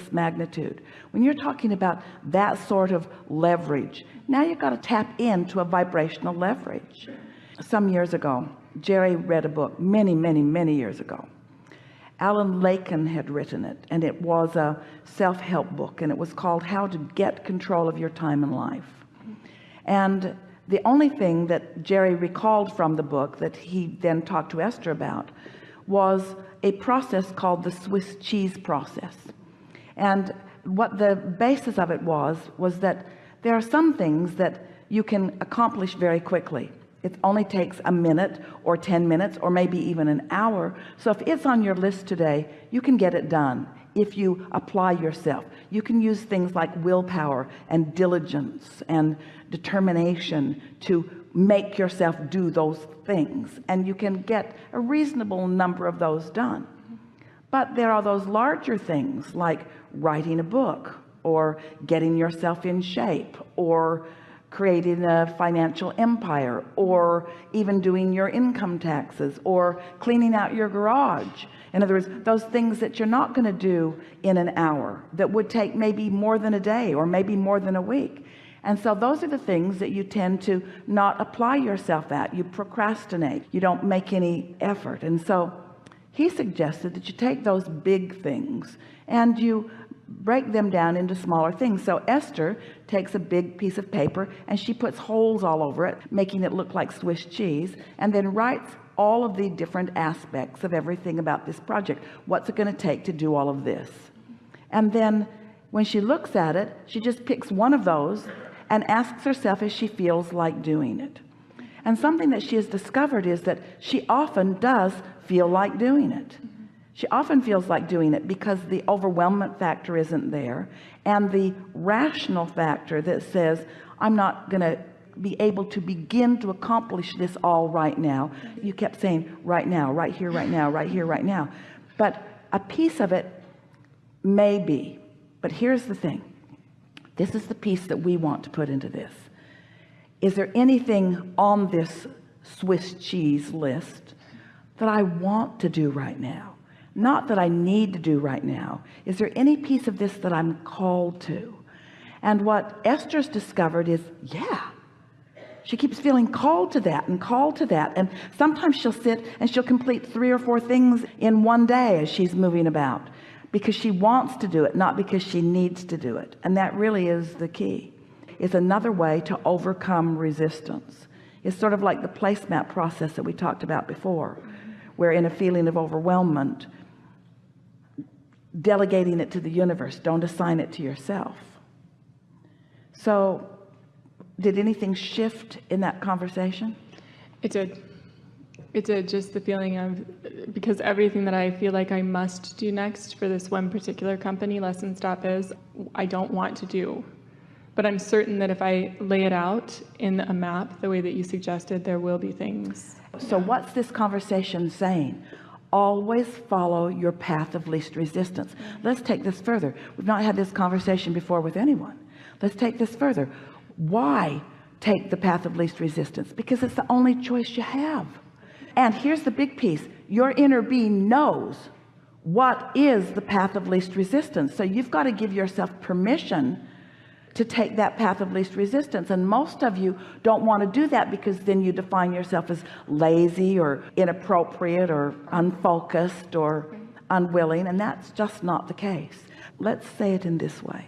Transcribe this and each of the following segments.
Hicks magnitude. When you're talking about that sort of leverage, now you've got to tap into a vibrational leverage. Some years ago, Jerry read a book many years ago. Alan Laken had written it, and it was a self-help book, and it was called How to Get Control of Your Time in Life. And the only thing that Jerry recalled from the book that he then talked to Esther about was a process called the Swiss cheese process. And what the basis of it was that there are some things that you can accomplish very quickly. It only takes a minute or 10 minutes or maybe even an hour. So if it's on your list today, you can get it done if you apply yourself. You can use things like willpower and diligence and determination to make yourself do those things, and you can get a reasonable number of those done. But there are those larger things like writing a book or getting yourself in shape or creating a financial empire or even doing your income taxes or cleaning out your garage. In other words, those things that you're not going to do in an hour, that would take maybe more than a day or maybe more than a week. And so those are the things that you tend to not apply yourself at. You procrastinate, you don't make any effort. And so he suggested that you take those big things and you break them down into smaller things. So Esther takes a big piece of paper and she puts holes all over it, making it look like Swiss cheese, and then writes all of the different aspects of everything about this project. What's it going to take to do all of this? And then when she looks at it, she just picks one of those and asks herself if she feels like doing it. And something that she has discovered is that she often does feel like doing it. She often feels like doing it because the overwhelmment factor isn't there, and the rational factor that says, I'm not going to be able to begin to accomplish this all right now. You kept saying right now, right here, right now, right here, right now. But a piece of it may be. But here's the thing. This is the piece that we want to put into this. Is there anything on this Swiss cheese list that I want to do right now? Not that I need to do right now. Is there any piece of this that I'm called to? And what Esther's discovered is, yeah, she keeps feeling called to that and called to that. And sometimes she'll sit and she'll complete 3 or 4 things in one day as she's moving about, because she wants to do it, not because she needs to do it. And that really is the key. It's another way to overcome resistance. It's sort of like the placemat process that we talked about before, where in a feeling of overwhelmment, delegating it to the universe, don't assign it to yourself. So did anything shift in that conversation? It did. It did. Just the feeling of, because everything that I feel like I must do next for this one particular company, Lesson Stop, is I don't want to do. But I'm certain that if I lay it out in a map the way that you suggested, there will be things. So what's this conversation saying? Always follow your path of least resistance. Let's take this further. We've not had this conversation before with anyone. Let's take this further. Why take the path of least resistance? Because it's the only choice you have. And here's the big piece. Your inner being knows what is the path of least resistance. So you've got to give yourself permission to take that path of least resistance. And most of you don't want to do that because then you define yourself as lazy or inappropriate or unfocused or unwilling, and that's just not the case. Let's say it in this way.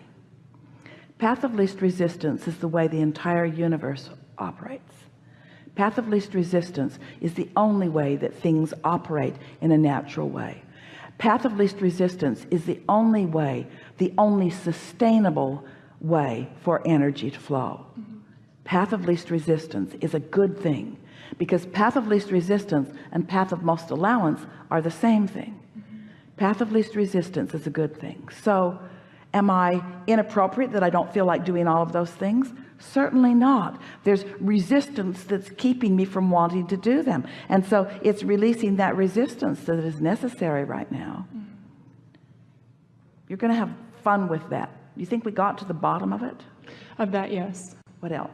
Path of least resistance is the way the entire universe operates. Path of least resistance is the only way that things operate in a natural way. Path of least resistance is the only way, the only sustainable way for energy to flow. Path of least resistance is a good thing, because path of least resistance and path of most allowance are the same thing. Path of least resistance is a good thing. So am I inappropriate that I don't feel like doing all of those things? Certainly not. There's resistance that's keeping me from wanting to do them, and so it's releasing that resistance that is necessary right now. You're going to have fun with that. You think we got to the bottom of it? Of that, yes. What else?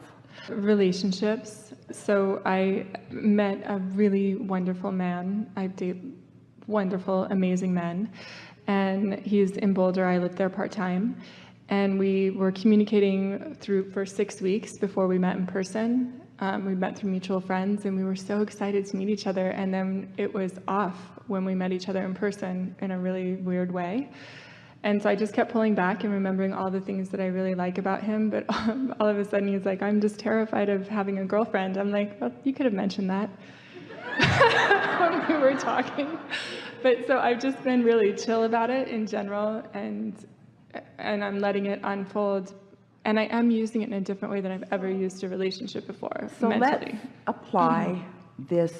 Relationships. So I met a really wonderful man. I date wonderful, amazing men. and he's in Boulder. I lived there part-time, and we were communicating for 6 weeks before we met in person. We met through mutual friends, and we were so excited to meet each other, and then it was off when we met each other in person in a really weird way. And so I just kept pulling back and remembering all the things that I really like about him, but all of a sudden he's like, I'm just terrified of having a girlfriend. I'm like, well, you could have mentioned that when we were talking. But so I've just been really chill about it in general, and I'm letting it unfold. And I am using it in a different way than I've ever used a relationship before, so mentally. let's apply this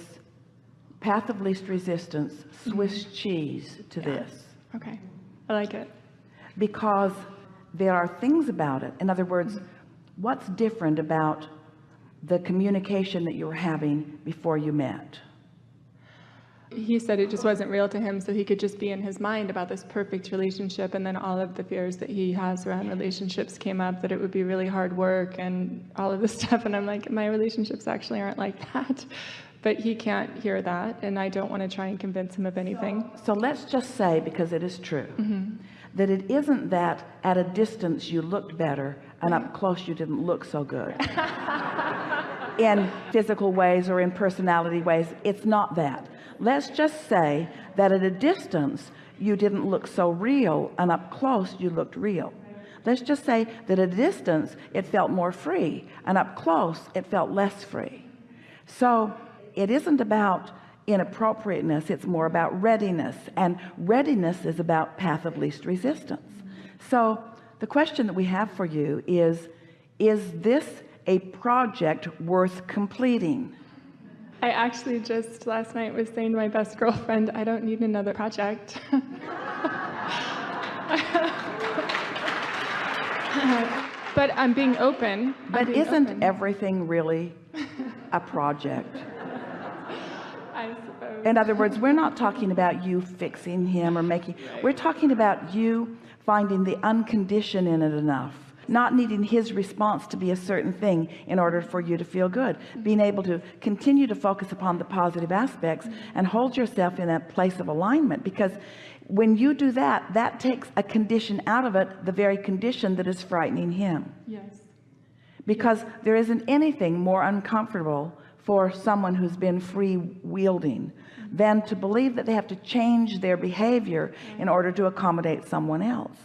path of least resistance, Swiss cheese, to this. Okay, I like it. Because there are things about it. In other words, what's different about the communication that you were having before you met? He said it just wasn't real to him, so he could just be in his mind about this perfect relationship, and then all of the fears that he has around relationships came up, that it would be really hard work and all of this stuff, and I'm like, my relationships actually aren't like that. But he can't hear that, and I don't want to try and convince him of anything. So let's just say, because it is true, that it isn't that at a distance you looked better and up close you didn't look so good. In physical ways or in personality ways, it's not that. Let's just say that at a distance you didn't look so real and up close you looked real. Let's just say that at a distance it felt more free and up close it felt less free. So it isn't about inappropriateness, it's more about readiness, and readiness is about path of least resistance. So the question that we have for you is this a project worth completing? I actually just last night was saying to my best girlfriend, I don't need another project. But I'm being open. But isn't everything really a project? I suppose. In other words, we're not talking about you fixing him or making, we're talking about you finding the unconditioned in it enough, not needing his response to be a certain thing in order for you to feel good, being able to continue to focus upon the positive aspects and hold yourself in that place of alignment. Because when you do that, that takes a condition out of it, the very condition that is frightening him. Yes. Because there isn't anything more uncomfortable for someone who's been free-wielding than to believe that they have to change their behavior in order to accommodate someone else.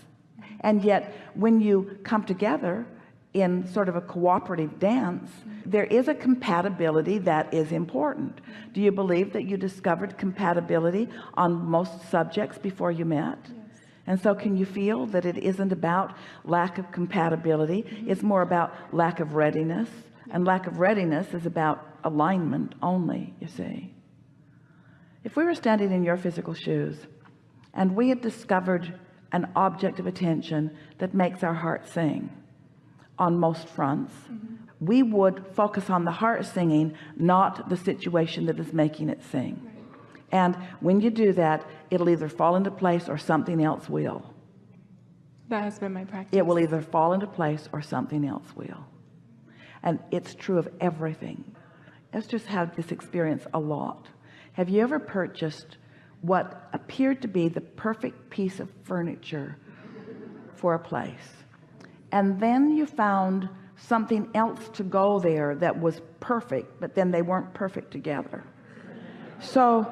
And yet when you come together in sort of a cooperative dance, there is a compatibility that is important. Do you believe that you discovered compatibility on most subjects before you met? Yes. And so can you feel that it isn't about lack of compatibility, it's more about lack of readiness, and lack of readiness is about alignment only, you see. If we were standing in your physical shoes and we had discovered an object of attention that makes our heart sing on most fronts, we would focus on the heart singing, not the situation that is making it sing. And when you do that, it'll either fall into place or something else will. That has been my practice. It will either fall into place or something else will. And it's true of everything. Let's just have this experience a lot. Have you ever purchased what appeared to be the perfect piece of furniture for a place, and then you found something else to go there that was perfect, but then they weren't perfect together? So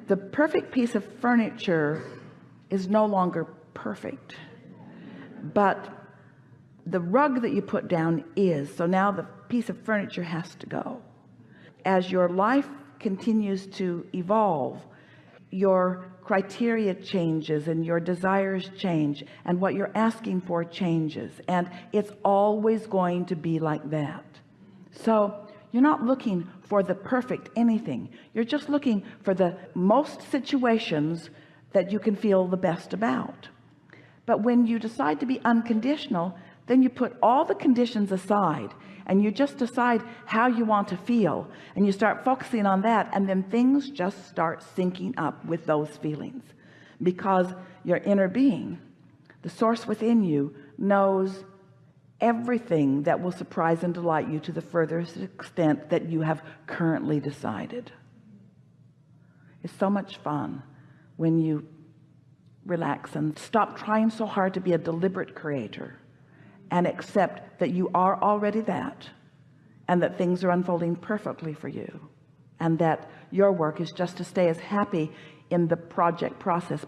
the perfect piece of furniture is no longer perfect, but the rug that you put down is. So now the piece of furniture has to go. As your life continues to evolve, your criteria changes and your desires change and what you're asking for changes, and it's always going to be like that. So you're not looking for the perfect anything, you're just looking for the most situations that you can feel the best about. But when you decide to be unconditional, then you put all the conditions aside and you just decide how you want to feel, and you start focusing on that, and then things just start syncing up with those feelings, because your inner being, the source within you, knows everything that will surprise and delight you to the furthest extent that you have currently decided. It's so much fun when you relax and stop trying so hard to be a deliberate creator, and accept that you are already that, and that things are unfolding perfectly for you, and that your work is just to stay as happy in the project process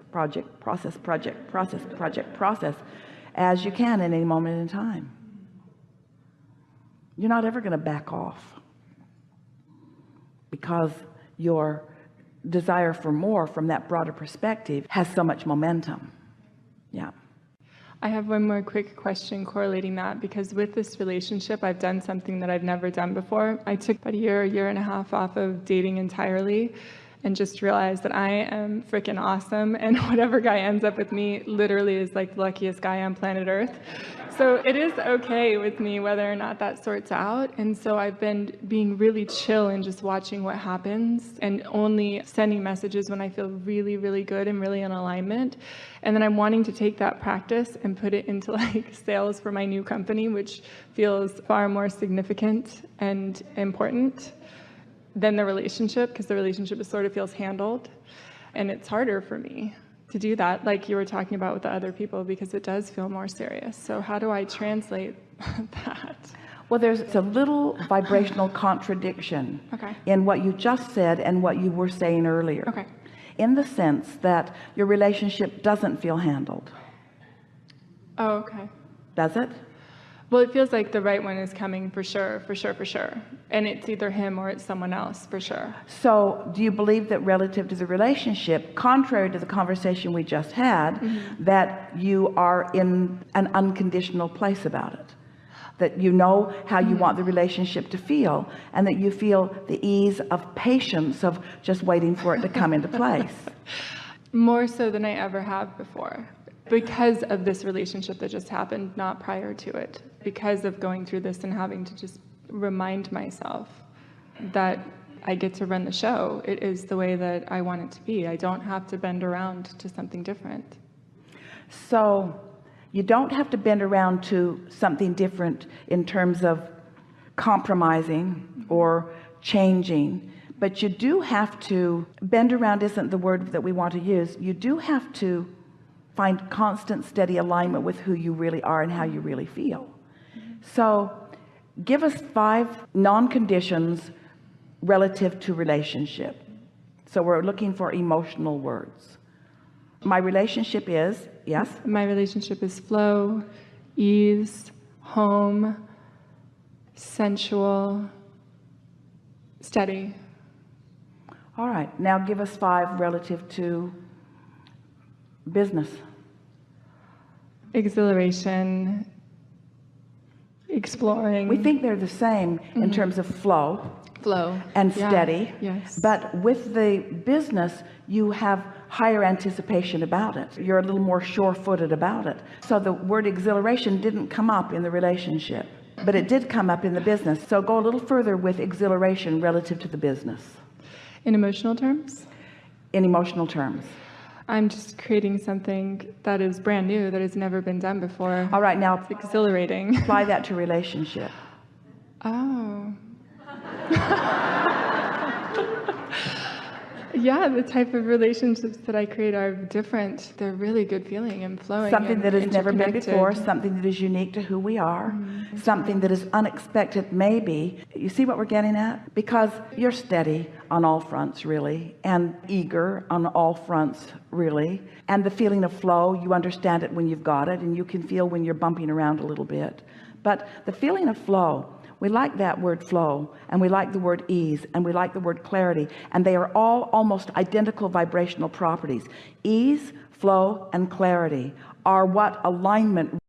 as you can in any moment in time. You're not ever going to back off, because your desire for more from that broader perspective has so much momentum. Yeah. I have one more quick question correlating that, because with this relationship, I've done something that I've never done before. I took about a year and a half off of dating entirely, and just realized that I am freaking awesome, and whatever guy ends up with me literally is like the luckiest guy on planet Earth. So it is okay with me whether or not that sorts out. And so I've been being really chill and just watching what happens, and only sending messages when I feel really, really good and really in alignment. And then I'm wanting to take that practice and put it into like sales for my new company, which feels far more significant and important than the relationship, because the relationship sort of feels handled. And it's harder for me to do that, like you were talking about with the other people, because it does feel more serious. So how do I translate that? Well, there's a little vibrational contradiction in what you just said and what you were saying earlier, in the sense that your relationship doesn't feel handled. Oh, okay. Does it? Well, it feels like the right one is coming for sure. And it's either him or it's someone else for sure. So do you believe that relative to the relationship, contrary to the conversation we just had, that you are in an unconditional place about it? That you know how you want the relationship to feel, and that you feel the ease of patience of just waiting for it to come into place? More so than I ever have before, because of this relationship that just happened, not prior to it, because of going through this and having to just remind myself that I get to run the show. It is the way that I want it to be. I don't have to bend around to something different. So you don't have to bend around to something different in terms of compromising or changing, but you do have to bend around, isn't the word that we want to use. You do have to find constant, steady alignment with who you really are and how you really feel. So give us 5 non-conditions relative to relationship. So we're looking for emotional words. My relationship is, yes? My relationship is flow, ease, home, sensual, steady. All right, now give us 5 relative to business. Exhilaration, exploring. We think they're the same in terms of flow and steady, but with the business you have higher anticipation about it. You're a little more sure-footed about it. So the word exhilaration didn't come up in the relationship, but it did come up in the business. So go a little further with exhilaration relative to the business. In emotional terms? In emotional terms. I'm just creating something that is brand new, that has never been done before. All right, now it's exhilarating. Apply that to relationship. Oh. Yeah, the type of relationships that I create are different. They're really good feeling and flowing. Something that has never been before, something that is unique to who we are, something that is unexpected maybe. You see what we're getting at? Because you're steady on all fronts really, and eager on all fronts really, and the feeling of flow, you understand it when you've got it, and you can feel when you're bumping around a little bit. But the feeling of flow, we like that word flow, and we like the word ease, and we like the word clarity, and they are all almost identical vibrational properties. Ease, flow, and clarity are what alignment